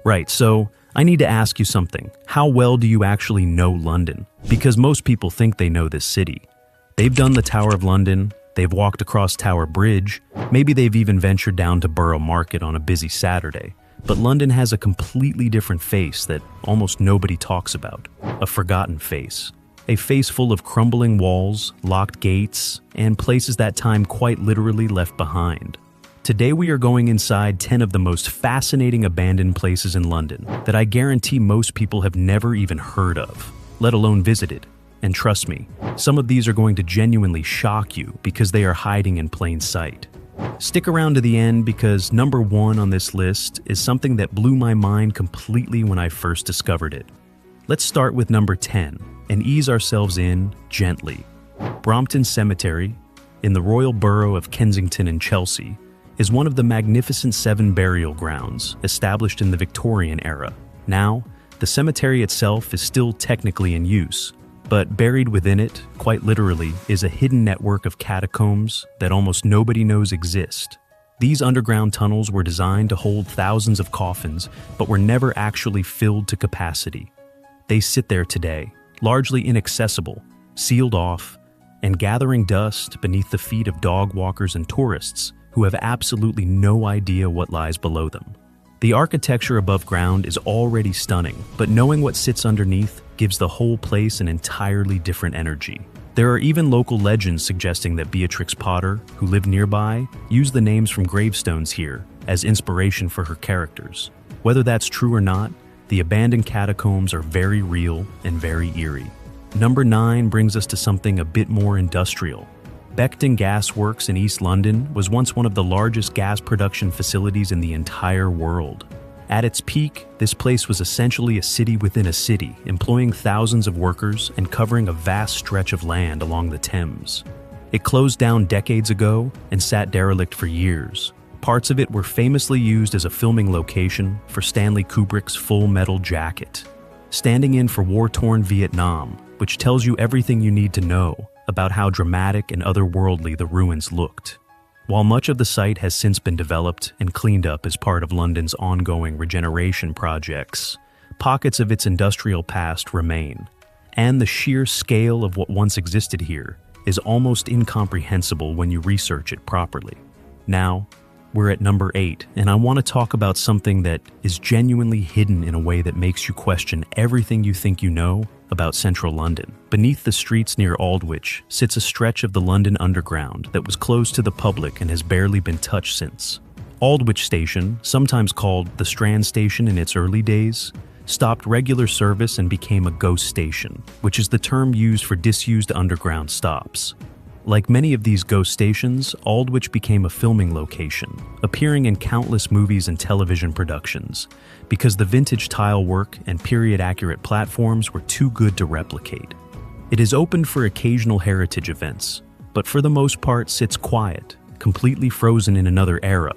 Right, so I need to ask you something. How well do you actually know London? Because most people think they know this city. They've done the Tower of London, they've walked across Tower Bridge, maybe they've even ventured down to Borough Market on a busy Saturday. But London has a completely different face that almost nobody talks about. A forgotten face. A face full of crumbling walls, locked gates, and places that time quite literally left behind. Today we are going inside 10 of the most fascinating abandoned places in London that I guarantee most people have never even heard of, let alone visited. And trust me, some of these are going to genuinely shock you because they are hiding in plain sight. Stick around to the end because number 1 on this list is something that blew my mind completely when I first discovered it. Let's start with number 10 and ease ourselves in gently. Brompton Cemetery, in the Royal Borough of Kensington in Chelsea, is one of the magnificent 7 burial grounds established in the Victorian era. Now, the cemetery itself is still technically in use, but buried within it, quite literally, is a hidden network of catacombs that almost nobody knows exist. These underground tunnels were designed to hold thousands of coffins, but were never actually filled to capacity. They sit there today, largely inaccessible, sealed off, and gathering dust beneath the feet of dog walkers and tourists who have absolutely no idea what lies below them. The architecture above ground is already stunning, but knowing what sits underneath gives the whole place an entirely different energy. There are even local legends suggesting that Beatrix Potter, who lived nearby, used the names from gravestones here as inspiration for her characters. Whether that's true or not, the abandoned catacombs are very real and very eerie. Number 9 brings us to something a bit more industrial. Beckton Gas Works in East London was once one of the largest gas production facilities in the entire world. At its peak, this place was essentially a city within a city, employing thousands of workers and covering a vast stretch of land along the Thames. It closed down decades ago and sat derelict for years. Parts of it were famously used as a filming location for Stanley Kubrick's Full Metal Jacket, standing in for war-torn Vietnam, which tells you everything you need to know about how dramatic and otherworldly the ruins looked. While much of the site has since been developed and cleaned up as part of London's ongoing regeneration projects, pockets of its industrial past remain, and the sheer scale of what once existed here is almost incomprehensible when you research it properly. Now, we're at number 8, and I want to talk about something that is genuinely hidden in a way that makes you question everything you think you know about central London. Beneath the streets near Aldwych sits a stretch of the London Underground that was closed to the public and has barely been touched since. Aldwych Station, sometimes called the Strand Station in its early days, stopped regular service and became a ghost station, which is the term used for disused underground stops. Like many of these ghost stations, Aldwych became a filming location, appearing in countless movies and television productions, because the vintage tile work and period-accurate platforms were too good to replicate. It is open for occasional heritage events, but for the most part sits quiet, completely frozen in another era,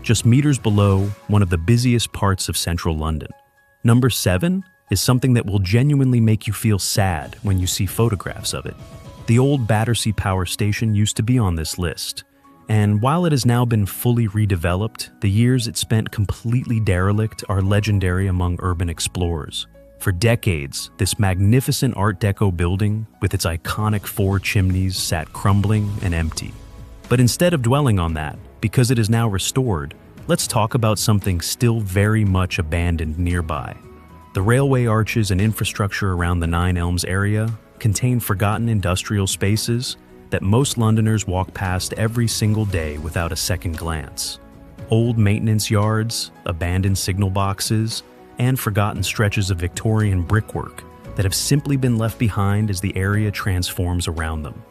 just meters below one of the busiest parts of central London. Number 7 is something that will genuinely make you feel sad when you see photographs of it. The old Battersea Power Station used to be on this list, and while it has now been fully redeveloped, the years it spent completely derelict are legendary among urban explorers. For decades, this magnificent Art Deco building, with its iconic 4 chimneys, sat crumbling and empty. But instead of dwelling on that, because it is now restored, let's talk about something still very much abandoned nearby. The railway arches and infrastructure around the Nine Elms area contain forgotten industrial spaces that most Londoners walk past every single day without a second glance. Old maintenance yards, abandoned signal boxes, and forgotten stretches of Victorian brickwork that have simply been left behind as the area transforms around them.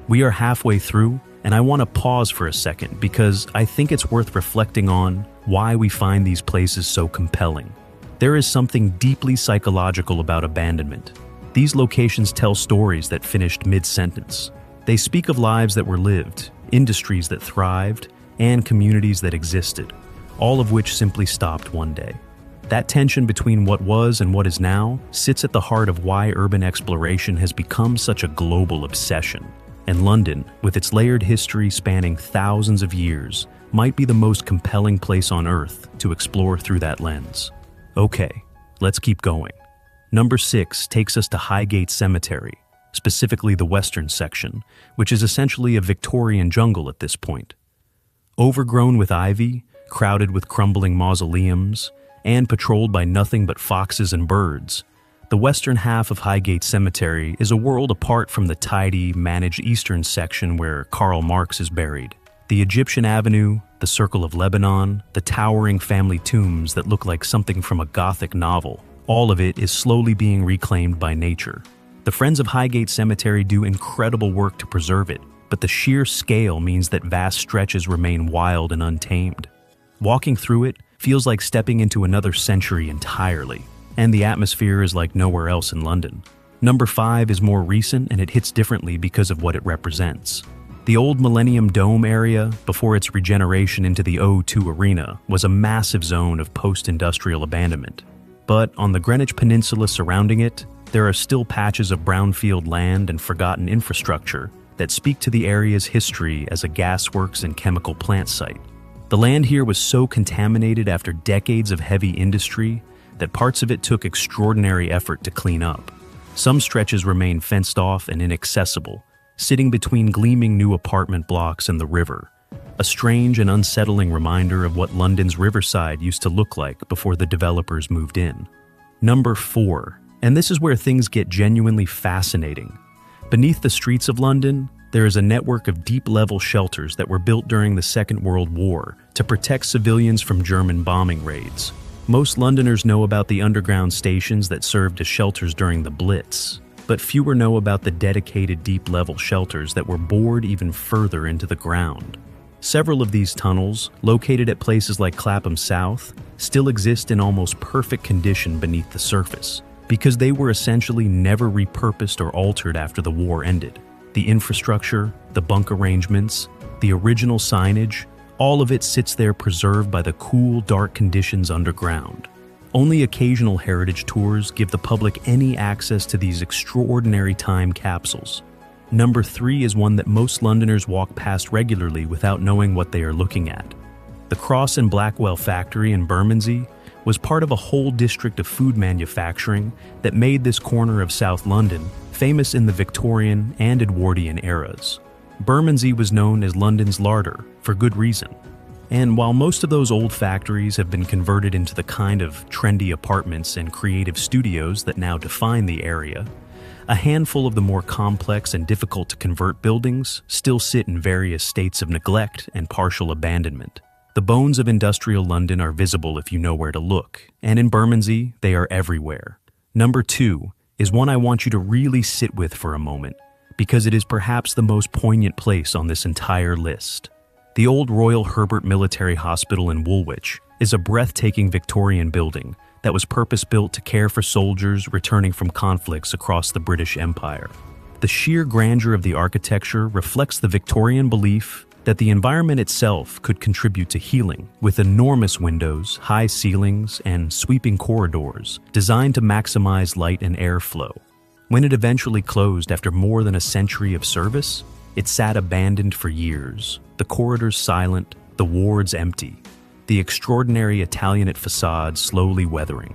We are halfway through, and I want to pause for a second because I think it's worth reflecting on why we find these places so compelling. There is something deeply psychological about abandonment. These locations tell stories that finished mid-sentence. They speak of lives that were lived, industries that thrived, and communities that existed, all of which simply stopped one day. That tension between what was and what is now sits at the heart of why urban exploration has become such a global obsession. And London, with its layered history spanning thousands of years, might be the most compelling place on Earth to explore through that lens. Okay, let's keep going. Number 6 takes us to Highgate Cemetery, specifically the western section, which is essentially a Victorian jungle at this point. Overgrown with ivy, crowded with crumbling mausoleums, and patrolled by nothing but foxes and birds, the western half of Highgate Cemetery is a world apart from the tidy, managed eastern section where Karl Marx is buried. The Egyptian Avenue, the Circle of Lebanon, the towering family tombs that look like something from a Gothic novel, all of it is slowly being reclaimed by nature. The Friends of Highgate Cemetery do incredible work to preserve it, but the sheer scale means that vast stretches remain wild and untamed. Walking through it feels like stepping into another century entirely, and the atmosphere is like nowhere else in London. Number 5 is more recent and it hits differently because of what it represents. The old Millennium Dome area, before its regeneration into the O2 Arena, was a massive zone of post-industrial abandonment. But on the Greenwich Peninsula surrounding it, there are still patches of brownfield land and forgotten infrastructure that speak to the area's history as a gasworks and chemical plant site. The land here was so contaminated after decades of heavy industry that parts of it took extraordinary effort to clean up. Some stretches remain fenced off and inaccessible, sitting between gleaming new apartment blocks and the river, a strange and unsettling reminder of what London's riverside used to look like before the developers moved in. Number 4, and this is where things get genuinely fascinating. Beneath the streets of London, there is a network of deep-level shelters that were built during the Second World War to protect civilians from German bombing raids. Most Londoners know about the underground stations that served as shelters during the Blitz, but fewer know about the dedicated deep-level shelters that were bored even further into the ground. Several of these tunnels, located at places like Clapham South, still exist in almost perfect condition beneath the surface, because they were essentially never repurposed or altered after the war ended. The infrastructure, the bunk arrangements, the original signage, all of it sits there preserved by the cool, dark conditions underground. Only occasional heritage tours give the public any access to these extraordinary time capsules. Number 3 is one that most Londoners walk past regularly without knowing what they are looking at. The Cross and Blackwell factory in Bermondsey was part of a whole district of food manufacturing that made this corner of South London famous in the Victorian and Edwardian eras. Bermondsey was known as London's larder, for good reason. And while most of those old factories have been converted into the kind of trendy apartments and creative studios that now define the area, a handful of the more complex and difficult to convert buildings still sit in various states of neglect and partial abandonment. The bones of industrial London are visible if you know where to look, and in Bermondsey, they are everywhere. Number 2 is one I want you to really sit with for a moment, because it is perhaps the most poignant place on this entire list. The old Royal Herbert Military Hospital in Woolwich is a breathtaking Victorian building that was purpose-built to care for soldiers returning from conflicts across the British Empire. The sheer grandeur of the architecture reflects the Victorian belief that the environment itself could contribute to healing, with enormous windows, high ceilings, and sweeping corridors designed to maximize light and airflow. When it eventually closed after more than a century of service, it sat abandoned for years, the corridors silent, the wards empty, the extraordinary Italianate facade slowly weathering.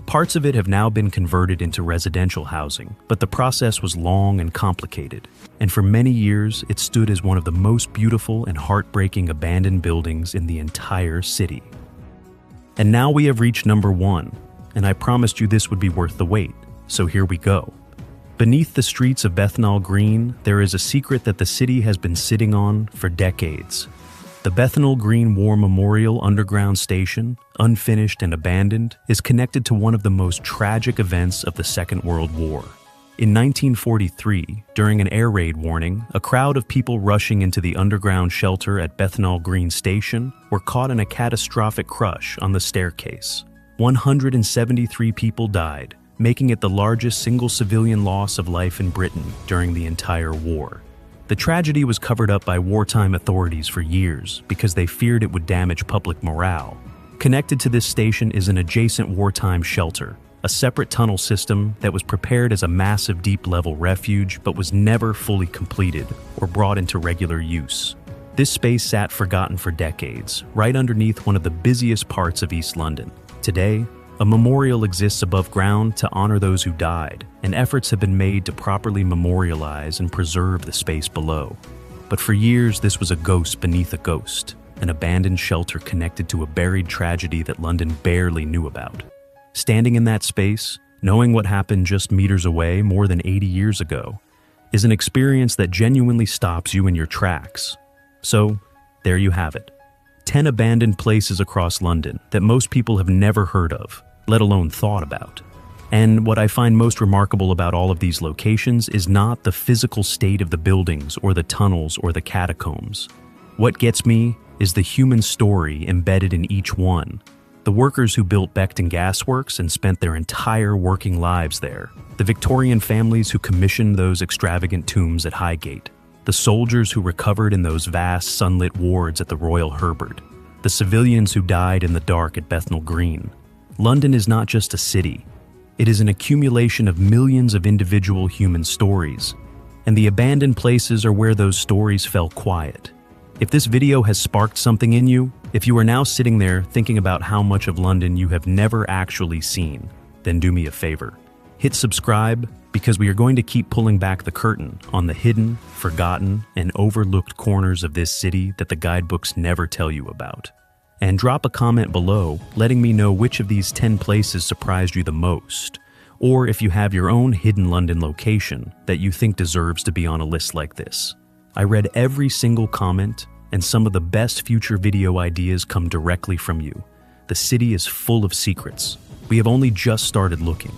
Parts of it have now been converted into residential housing, but the process was long and complicated, and for many years it stood as one of the most beautiful and heartbreaking abandoned buildings in the entire city. And now we have reached number 1, and I promised you this would be worth the wait, so here we go. Beneath the streets of Bethnal Green, there is a secret that the city has been sitting on for decades. The Bethnal Green War Memorial Underground Station, unfinished and abandoned, is connected to one of the most tragic events of the Second World War. In 1943, during an air raid warning, a crowd of people rushing into the underground shelter at Bethnal Green Station were caught in a catastrophic crush on the staircase. 173 people died, making it the largest single civilian loss of life in Britain during the entire war. The tragedy was covered up by wartime authorities for years because they feared it would damage public morale. Connected to this station is an adjacent wartime shelter, a separate tunnel system that was prepared as a massive deep-level refuge but was never fully completed or brought into regular use. This space sat forgotten for decades, right underneath one of the busiest parts of East London. Today, a memorial exists above ground to honor those who died, and efforts have been made to properly memorialize and preserve the space below. But for years, this was a ghost beneath a ghost, an abandoned shelter connected to a buried tragedy that London barely knew about. Standing in that space, knowing what happened just meters away more than 80 years ago, is an experience that genuinely stops you in your tracks. So, there you have it. 10 abandoned places across London that most people have never heard of, let alone thought about. And what I find most remarkable about all of these locations is not the physical state of the buildings or the tunnels or the catacombs. What gets me is the human story embedded in each one. The workers who built Beckton Gas Works and spent their entire working lives there. The Victorian families who commissioned those extravagant tombs at Highgate. The soldiers who recovered in those vast sunlit wards at the Royal Herbert. The civilians who died in the dark at Bethnal Green. London is not just a city. It is an accumulation of millions of individual human stories. And the abandoned places are where those stories fell quiet. If this video has sparked something in you, if you are now sitting there thinking about how much of London you have never actually seen, then do me a favor. Hit subscribe, because we are going to keep pulling back the curtain on the hidden, forgotten, and overlooked corners of this city that the guidebooks never tell you about. And drop a comment below letting me know which of these 10 places surprised you the most, or if you have your own hidden London location that you think deserves to be on a list like this. I read every single comment, and some of the best future video ideas come directly from you. The city is full of secrets. We have only just started looking.